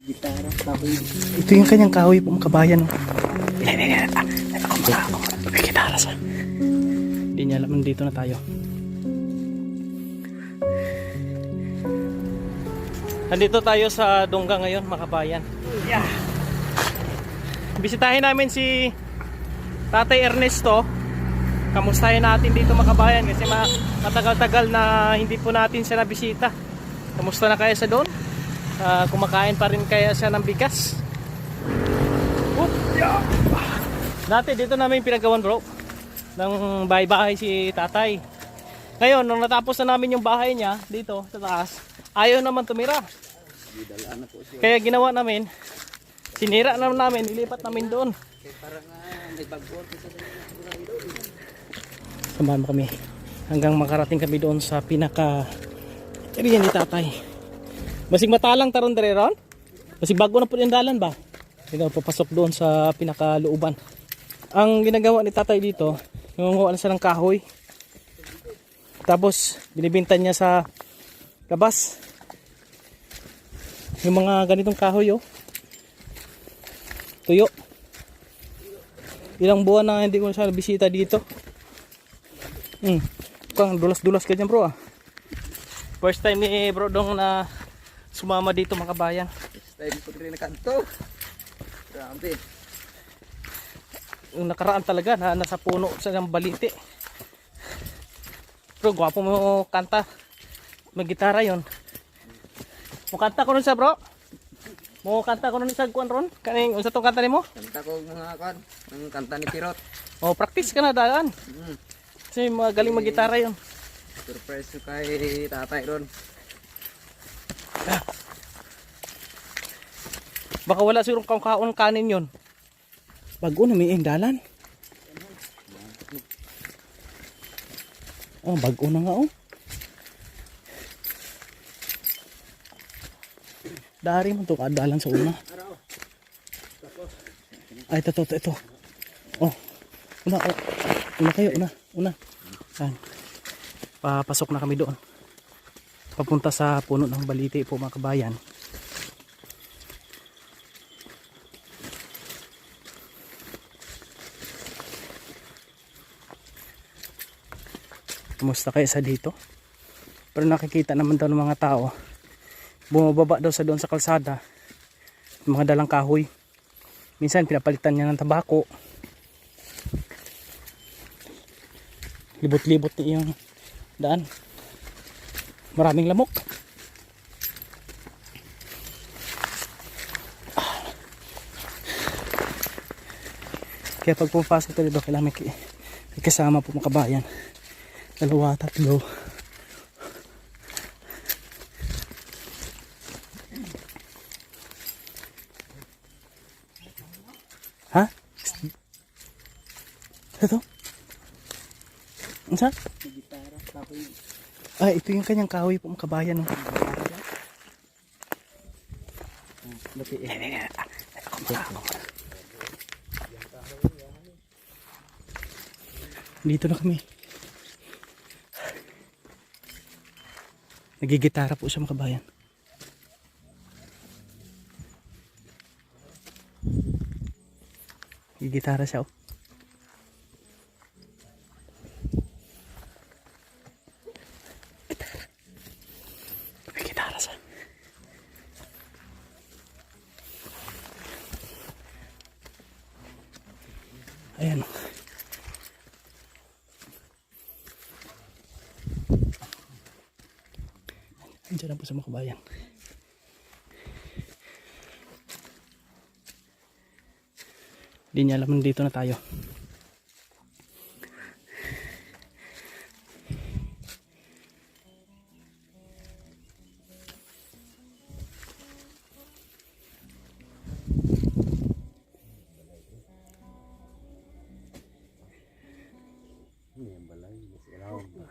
Gitara, kahoy. Ito yung kanyang kahoy po mga kabayan. Ako may gitara sa. Hindi niya alam, nandito na tayo. Nandito tayo sa Dongga ngayon mga kabayan. Yeah. Bisitahin namin si Tatay Ernesto. Kamustahin natin dito mga kabayan kasi matagal-tagal na hindi po natin siya nabisita. Kamusta na kaya sa doon? Kumakain pa rin kaya siya ng bigas? Dati dito namin pinagawan bro ng bahay-bahay si tatay. Ngayon nung natapos na namin yung bahay niya dito sa taas, ayaw naman tumira. Kaya ginawa namin, sinira namin, ilipat namin doon. Samahan mo kami hanggang makarating kami doon sa pinaka area ni tatay. Basig matalang taron dere ron? Basig bago na po yung dalan ba? Ikaw papasok doon sa pinakalooban. Ang ginagawa ni tatay dito, nangunguha na siya ng kahoy. Tapos binibinta niya sa labas. Yung mga ganitong kahoy oh. Tuyo. Ilang buwan na hindi ko siya bisita dito. Kang dulas-dulas ka dyan bro ah. First time ni bro dong na sumama dito mga kabayan. First time ko rin nakanto. Grabe. Yung nakaraan talaga na nasa puno sa ng baliti. Bro, gwapo mo kanta. May gitara yon. Mo kanta ko nun sa bro. Mo kanta ko nun sa kuan ron. Kaning unsa tong kanta nimo? Kanta ko mga kuan, ang kanta ni Pirot. Oh, practice ka na daan. Kasi magaling mag-gitara yon. Surprise ko kay tatay ron. Baka wala siguro kaun kanin yon. Bago na may dalan. Oh, bago na nga oh. Dari mo to kadalan sa una. Ay, ito. Oh. Una kayo, una. Yan. Papasok na kami doon. Papunta sa puno ng baliti po mga kabayan. Kumusta kayo sa dito? Pero nakikita naman daw ng mga tao. Bumababa daw sa doon sa kalsada. Mga dalang kahoy. Minsan pinapalitan niya ng tabako. Libot-libot na yung daan. Maraming lamok. Kaya pag pumapasok tayo dito, kailangan may kasama po mga kabayan. 2, 3. Ha? Ito? Ano? Gitara, kahoy. Ay, ito yung kanyang kahoy po mga kabayan. No? Dito na kami. Nagigitara po siya mga kabayan. Nagigitara siya oh. Nagigitara siya. Ayan. Diyan lang po sa mga kabayan. Hindi niya alam, dito na tayo.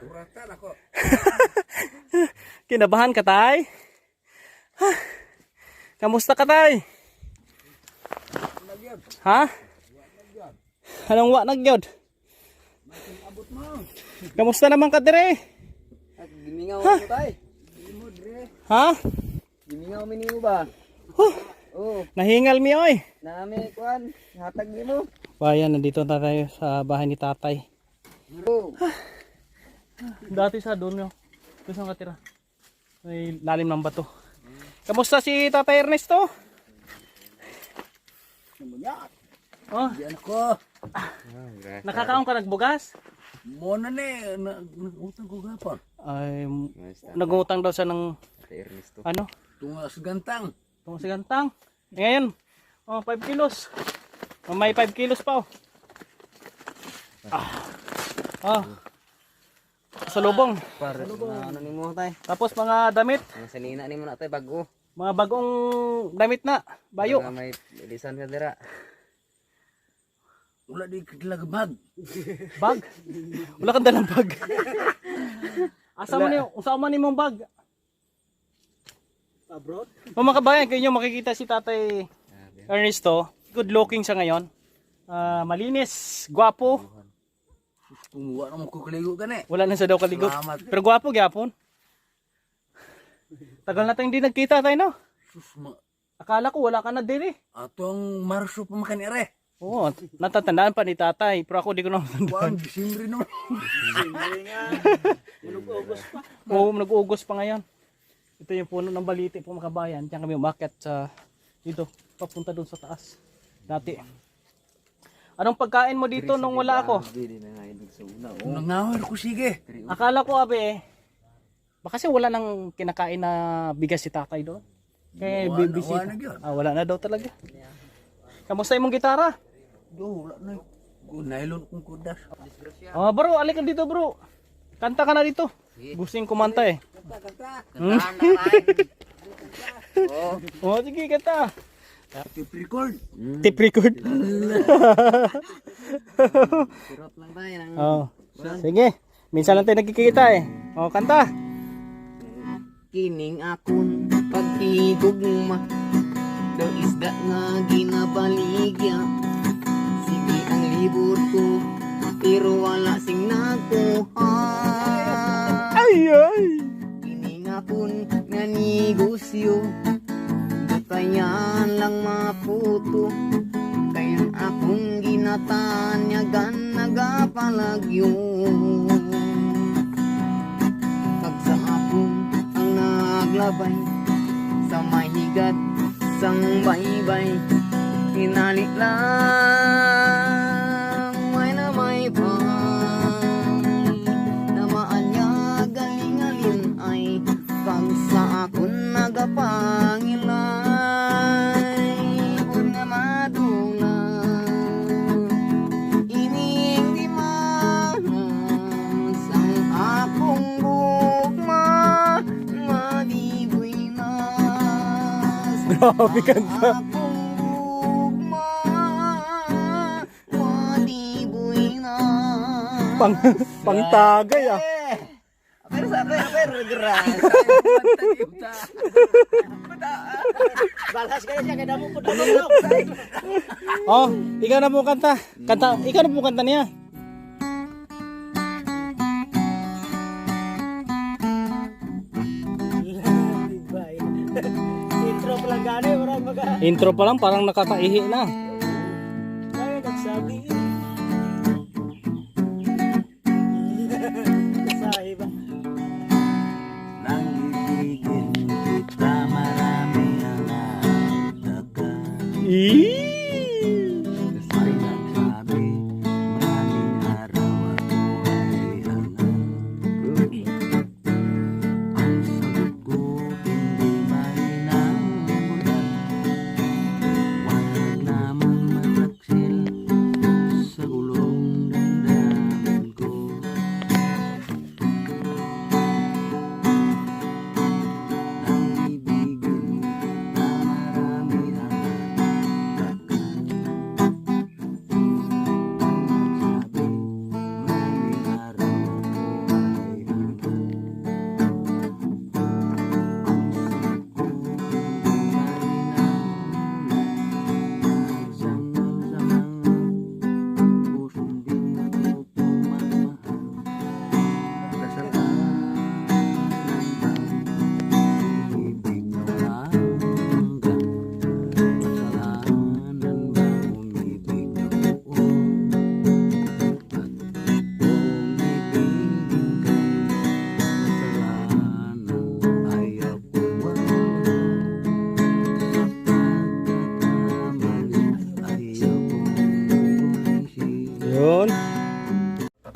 Kuratan ako. Kinabahan ka tay? Kamusta ka tay? Ha? Anong wa nagyod? Kamusta naman ka dire? Gimingaw mo tay. Ha? Gimingaw minimo ba? Nahingal mi oy. Nami kuan, hatag nimo. Bayan, nandito na tayo sa bahay ni tatay. Oh. Dati sa doon yun. Doon saan katira? May lalim ng bato. Kamusta si Tatay Ernesto? Oh, Diyan ako. nakakaon ka nagbugas? Muna ni, nag-utang ko gapon. Ay, nagungutang daw siya ng ano? Tungas gantang. Tungo si Gantang. Ngayon, 5 kilos. May 5 kilos pa oh. Sa lubong. Para ano nimo tay? Tapos mga damit, Ang sanina nimo na tay bago. mga bagong damit na, bayo. Mga may lisan ka dira. Wala di kaglag bag. Bag? Wala kang dalang bag. Asa man yung, usa man nimong bag? Abroad? O mga kabayan, kayo nyo makikita si Tatay Ernesto. Good looking siya ngayon. Malinis, gwapo. Tumuwa naman ko kaligo ka ni. Wala na siya daw kaligo. Salamat. Pero gwapo, gyapon. Tagal na tayong hindi nagkita tayo, no? Sus, ma. Akala ko wala ka na din eh. Atong Marso pa makanire. Oo, natatandaan pa ni Tatay. Pero ako di ko na Kuan Disyembre no. Oo, nag-uugos pa ngayon. Ito yung puno ng baliti po mga kabayan. Diyan kami umakyat sa dito, papunta doon sa taas. Dati. Anong pagkain mo dito nung wala ako? Nangawar ko sige. Akala ko abe, baka kasi wala nang kinakain na bigas si Tatay doon. Kaya BBC. Wala na daw talaga. Kamusta yung gitara? Do wala na. Nylon kong kudas. Bro, alik ka dito bro. Kanta ka na dito. Gusting kumanta eh. Oh, sige kanta. Tip record. Tip record. Pirot lang tayo ng Oh. Sige. Minsan lang tayo nagkikita eh. Oh, kanta. Kining akon pagtigugma daw isda nga ginabaligya. Sige ang libot ko pero wala sing nakuha. Ay ay. Kining akon nga negosyo dutayan lang maputo. Kaya akong ginatanyagan nagapalagyo. Pag sa akong ang naglabay sa mahigat sang baybay, hinalik lang may na may pay namaan niya galingalin ay pag sa akon nagapangilay kung nga madula ining di sang akong gugma madiboy na Grabe kanta. akong gugma madiboy na Pangtagay ah. Pero sa pero geras. balas kayo siya kaya mo po Oh, ikaw na po kanta. Ikaw na po kanta niya. intro pa lang gano'n marang maga Intro pa lang parang nakakaihi na. ay nagsabi sahi ba Nang ibigin kita marami ang nagtaga. May nagsabi maraming araw ako ay hangang. Ang sagot ko hindi mainamulan. Walang namang mataksil sa gulong damdamin ko. Nang ibigin kita marami ang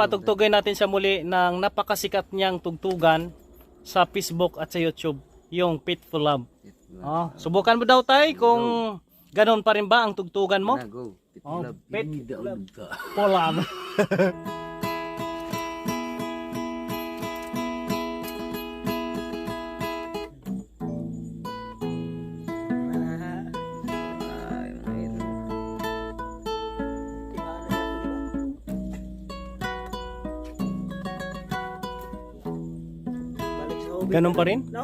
patugtugin natin siya muli ng napakasikat niyang tugtugan sa Facebook at sa YouTube, yung Pitful Love. Subukan mo daw tay kung ganon pa rin ba ang tugtugan mo? Na, go. Pitful Love. Ay, mga idol. Balik sa hobby. Ganon pa rin? No?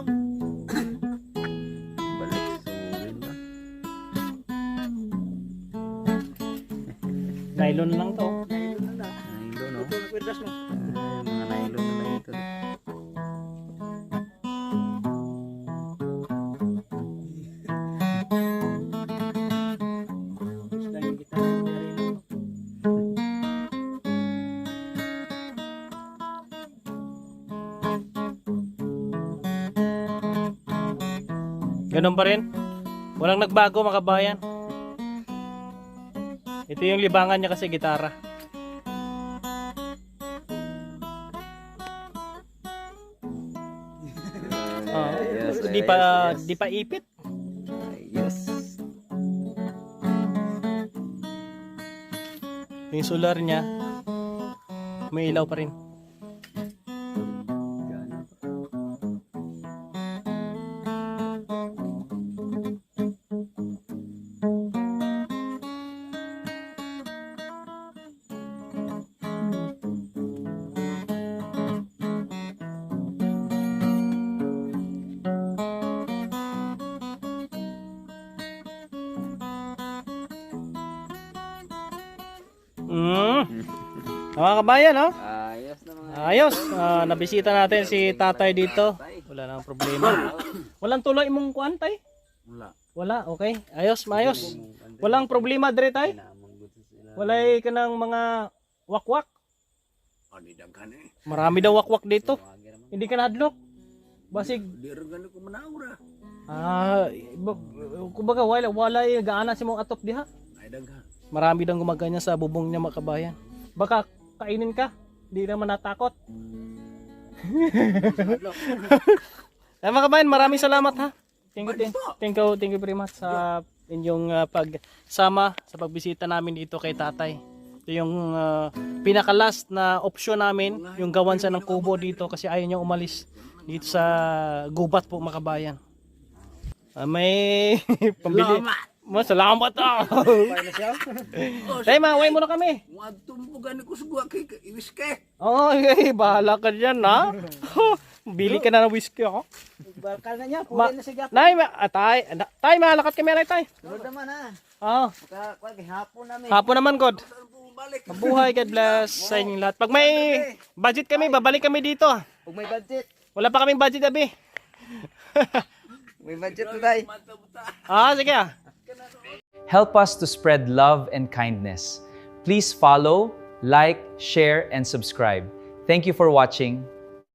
Balik sa uwin ba? Nylon lang to. Nylon na. Nylon, no? Ito yung kwintas mo. Mga nylon na lang ito. Lagi kita nari. Ganon pa rin? Walang nagbago mga kabayan. Ito yung libangan niya kasi gitara. Ayos, Di ayos, pa ayos. di pa ipit. Ayos. Yung solar niya may ilaw pa rin. Gana pa. Mga kabayan, no? Ayos na mga Ayos. Nabisita natin si tatay dito. Wala nang problema. Walang tuloy mong kuan, tay? Wala. Wala, okay. Ayos, maayos. Walang problema dire, tay? Walay ka ng mga wakwak? Marami daw wakwak dito. Hindi ka nahadlok? Basig. Kumbaga walay gaana si mong atop diha. Marami daw gumaganya sa bubong niya mga kabayan. Baka kainin ka, hindi naman natakot. Ay mga kabayan, maraming salamat ha. Thank you very much sa inyong pagsama sa pagbisita namin dito kay tatay. Ito yung pinaka-last na option namin, yung gawan sa ng kubo dito kasi ayaw niya umalis dito sa gubat po mga kabayan. May pambili. Salamat ah. Tay, maway mo na kami. Tumpugan ko sa buwak kay whiskey. Oh, bahala ka dyan ha. Bili ka na ng whiskey ako. Bakal na niya. Puli na siya. Nay, tay, malakat kami rin tay. Sunod naman ha. Oh, Hapon namin. hapon naman God. Mabuhay, God bless sa inyong lahat. Pag may budget kami, babalik kami dito. Kung may budget. Wala pa kaming budget, abi. May budget na tayo. Sige ah. Help us to spread love and kindness. Please follow, like, share, and subscribe. Thank you for watching.